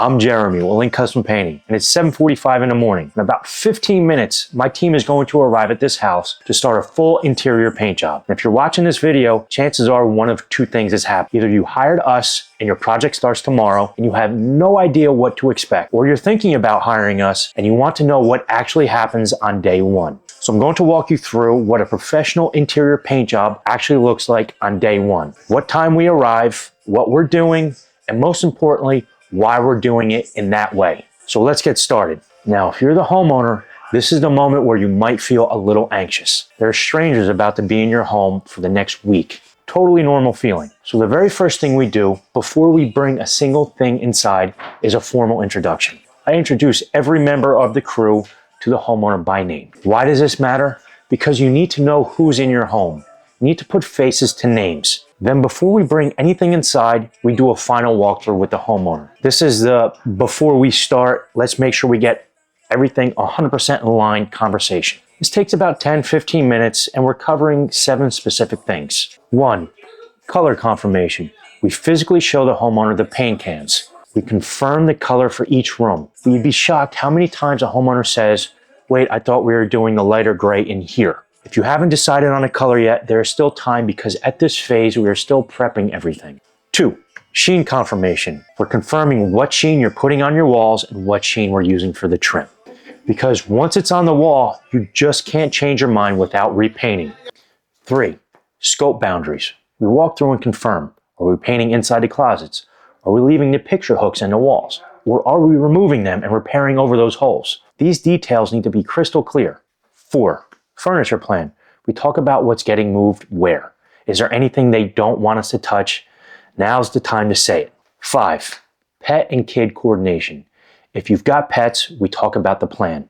I'm Jeremy with Link Custom Painting, and it's 7:45 in the morning. In about 15 minutes, my team is going to arrive at this house to start a full interior paint job. And if you're watching this video, chances are one of two things has happened. Either you hired us and your project starts tomorrow and you have no idea what to expect, or you're thinking about hiring us and you want to know what actually happens on day one. So I'm going to walk you through what a professional interior paint job actually looks like on day one. What time we arrive, what we're doing, and most importantly, why we're doing it in that way. So let's get started. Now, if you're the homeowner, this is the moment where you might feel a little anxious. There are strangers about to be in your home for the next week. Totally normal feeling. So the very first thing we do before we bring a single thing inside is a formal introduction. I introduce every member of the crew to the homeowner by name. Why does this matter? Because you need to know who's in your home. You need to put faces to names. Then before we bring anything inside, we do a final walkthrough with the homeowner. This is the before we start, let's make sure we get everything 100% in line conversation. This takes about 10-15 minutes and we're covering 7 specific things. 1, color confirmation. We physically show the homeowner the paint cans. We confirm the color for each room. You'd be shocked how many times a homeowner says, wait, I thought we were doing the lighter gray in here. If you haven't decided on a color yet, there is still time because at this phase, we are still prepping everything. 2, sheen confirmation. We're confirming what sheen you're putting on your walls and what sheen we're using for the trim. Because once it's on the wall, you just can't change your mind without repainting. 3, scope boundaries. We walk through and confirm. Are we painting inside the closets? Are we leaving the picture hooks in the walls? Or are we removing them and repairing over those holes? These details need to be crystal clear. 4, furniture plan. We talk about what's getting moved where. Is there anything they don't want us to touch? Now's the time to say it. 5, pet and kid coordination. If you've got pets, we talk about the plan.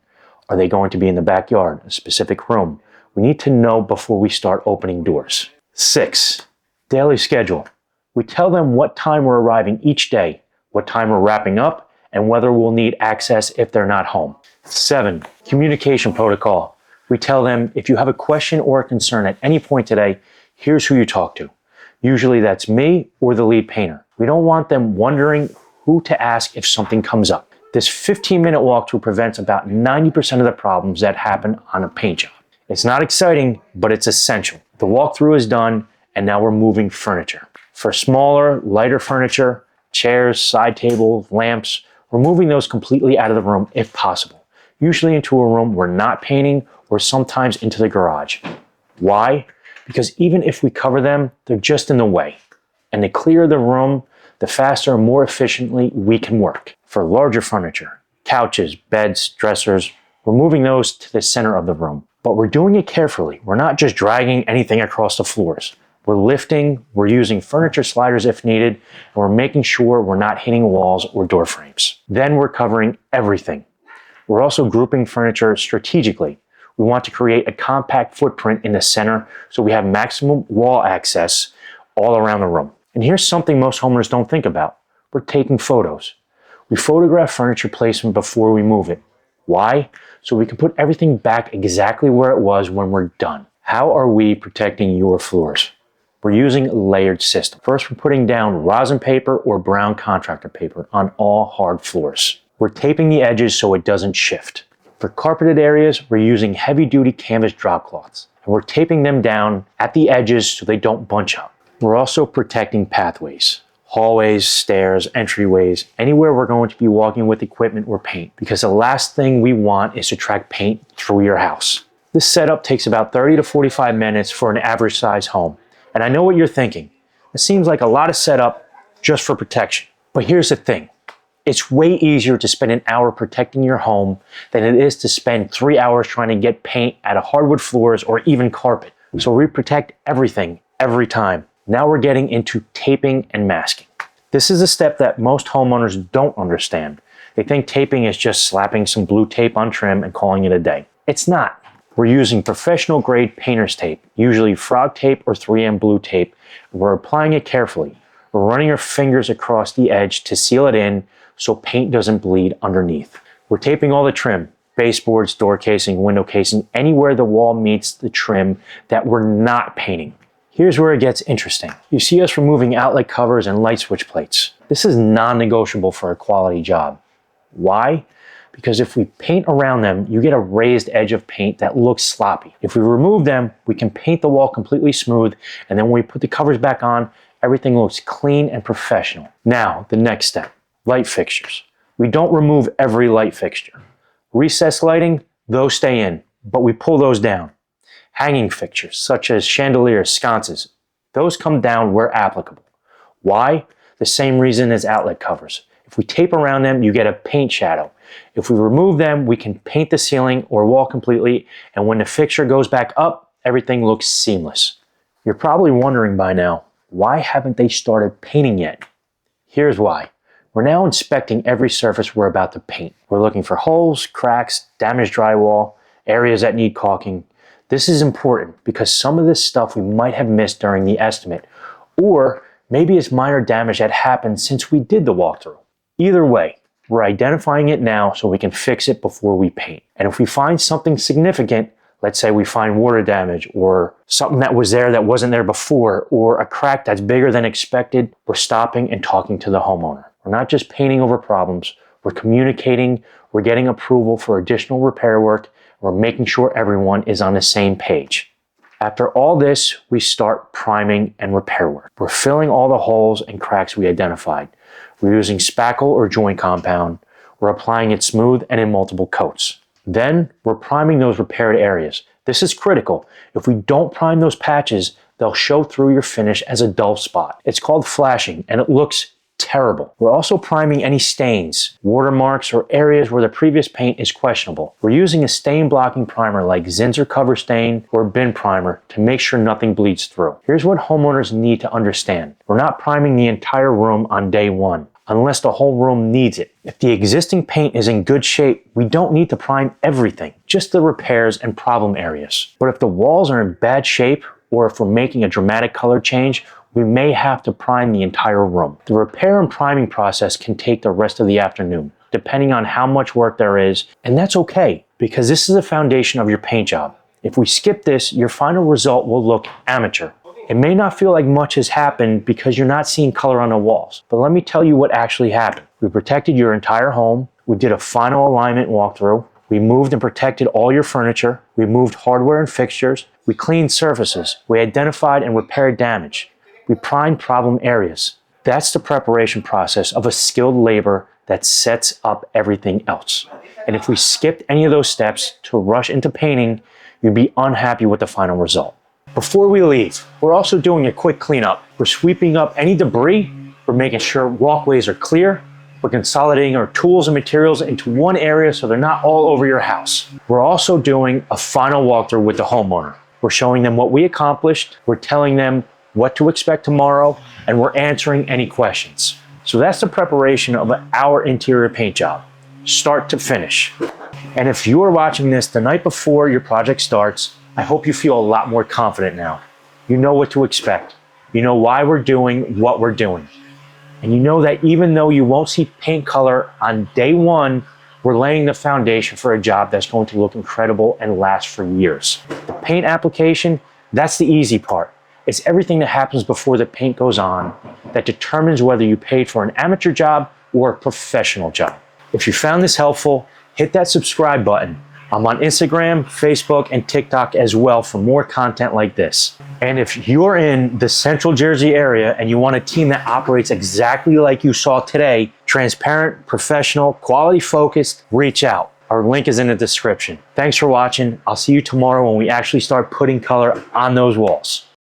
Are they going to be in the backyard, a specific room? We need to know before we start opening doors. 6, daily schedule. We tell them what time we're arriving each day, what time we're wrapping up, and whether we'll need access if they're not home. 7, communication protocol. We tell them, if you have a question or a concern at any point today, here's who you talk to. Usually that's me or the lead painter. We don't want them wondering who to ask if something comes up. This 15-minute walkthrough prevents about 90% of the problems that happen on a paint job. It's not exciting, but it's essential. The walkthrough is done, and now we're moving furniture. For smaller, lighter furniture, chairs, side tables, lamps, we're moving those completely out of the room if possible. Usually into a room we're not painting, or sometimes into the garage. Why? Because even if we cover them, they're just in the way. And the clearer the room, the faster and more efficiently we can work. For larger furniture, couches, beds, dressers, we're moving those to the center of the room. But we're doing it carefully. We're not just dragging anything across the floors. We're lifting, we're using furniture sliders if needed, and we're making sure we're not hitting walls or door frames. Then we're covering everything. We're also grouping furniture strategically. We want to create a compact footprint in the center so we have maximum wall access all around the room. And here's something most homeowners don't think about. We're taking photos. We photograph furniture placement before we move it. Why? So we can put everything back exactly where it was when we're done. How are we protecting your floors? We're using a layered system. First, we're putting down rosin paper or brown contractor paper on all hard floors. We're taping the edges so it doesn't shift. For carpeted areas, we're using heavy-duty canvas drop cloths, and we're taping them down at the edges so they don't bunch up. We're also protecting pathways, hallways, stairs, entryways, anywhere we're going to be walking with equipment or paint, because the last thing we want is to track paint through your house. This setup takes about 30 to 45 minutes for an average size home. And I know what you're thinking. It seems like a lot of setup just for protection. But here's the thing. It's way easier to spend an hour protecting your home than it is to spend 3 hours trying to get paint out of hardwood floors or even carpet. So we protect everything, every time. Now we're getting into taping and masking. This is a step that most homeowners don't understand. They think taping is just slapping some blue tape on trim and calling it a day. It's not. We're using professional grade painter's tape, usually frog tape or 3M blue tape. We're applying it carefully. We're running our fingers across the edge to seal it in so paint doesn't bleed underneath. We're taping all the trim, baseboards, door casing, window casing, anywhere the wall meets the trim that we're not painting. Here's where it gets interesting. You see us removing outlet covers and light switch plates. This is non-negotiable for a quality job. Why? Because if we paint around them, you get a raised edge of paint that looks sloppy. If we remove them, we can paint the wall completely smooth, and then when we put the covers back on, everything looks clean and professional. Now, the next step, light fixtures. We don't remove every light fixture. Recessed lighting, those stay in, but we pull those down. Hanging fixtures, such as chandeliers, sconces, those come down where applicable. Why? The same reason as outlet covers. If we tape around them, you get a paint shadow. If we remove them, we can paint the ceiling or wall completely, and when the fixture goes back up, everything looks seamless. You're probably wondering by now, why haven't they started painting yet? Here's why. We're now inspecting every surface we're about to paint. We're looking for holes, cracks, damaged drywall, areas that need caulking. This is important because some of this stuff we might have missed during the estimate, or maybe it's minor damage that happened since we did the walkthrough. Either way, we're identifying it now so we can fix it before we paint. And if we find something significant, let's say we find water damage or something that was there that wasn't there before, or a crack that's bigger than expected, we're stopping and talking to the homeowner. We're not just painting over problems, we're communicating, we're getting approval for additional repair work, we're making sure everyone is on the same page. After all this, we start priming and repair work. We're filling all the holes and cracks we identified. We're using spackle or joint compound. We're applying it smooth and in multiple coats. Then we're priming those repaired areas. This is critical. If we don't prime those patches, they'll show through your finish as a dull spot. It's called flashing and it looks terrible. We're also priming any stains, watermarks, or areas where the previous paint is questionable. We're using a stain blocking primer like Zinsser Cover Stain or Bin Primer to make sure nothing bleeds through. Here's what homeowners need to understand. We're not priming the entire room on day one, unless the whole room needs it. If the existing paint is in good shape, we don't need to prime everything, just the repairs and problem areas. But if the walls are in bad shape, or if we're making a dramatic color change, we may have to prime the entire room. The repair and priming process can take the rest of the afternoon, depending on how much work there is, and that's okay, because this is the foundation of your paint job. If we skip this, your final result will look amateur. It may not feel like much has happened because you're not seeing color on the walls, but let me tell you what actually happened. We protected your entire home, we did a final alignment walkthrough, we moved and protected all your furniture, we moved hardware and fixtures, we cleaned surfaces, we identified and repaired damage. We prime problem areas. That's the preparation process of a skilled labor that sets up everything else. And if we skipped any of those steps to rush into painting, you'd be unhappy with the final result. Before we leave, we're also doing a quick cleanup. We're sweeping up any debris, we're making sure walkways are clear, we're consolidating our tools and materials into one area so they're not all over your house. We're also doing a final walkthrough with the homeowner. We're showing them what we accomplished, we're telling them what to expect tomorrow, and we're answering any questions. So that's the preparation of our interior paint job, start to finish. And if you are watching this the night before your project starts, I hope you feel a lot more confident now. You know what to expect. You know why we're doing what we're doing. And you know that even though you won't see paint color on day one, we're laying the foundation for a job that's going to look incredible and last for years. The paint application, that's the easy part. It's everything that happens before the paint goes on that determines whether you paid for an amateur job or a professional job. If you found this helpful, hit that subscribe button. I'm on Instagram, Facebook, and TikTok as well for more content like this. And if you're in the Central Jersey area and you want a team that operates exactly like you saw today, transparent, professional, quality focused, reach out. Our link is in the description. Thanks for watching. I'll see you tomorrow when we actually start putting color on those walls.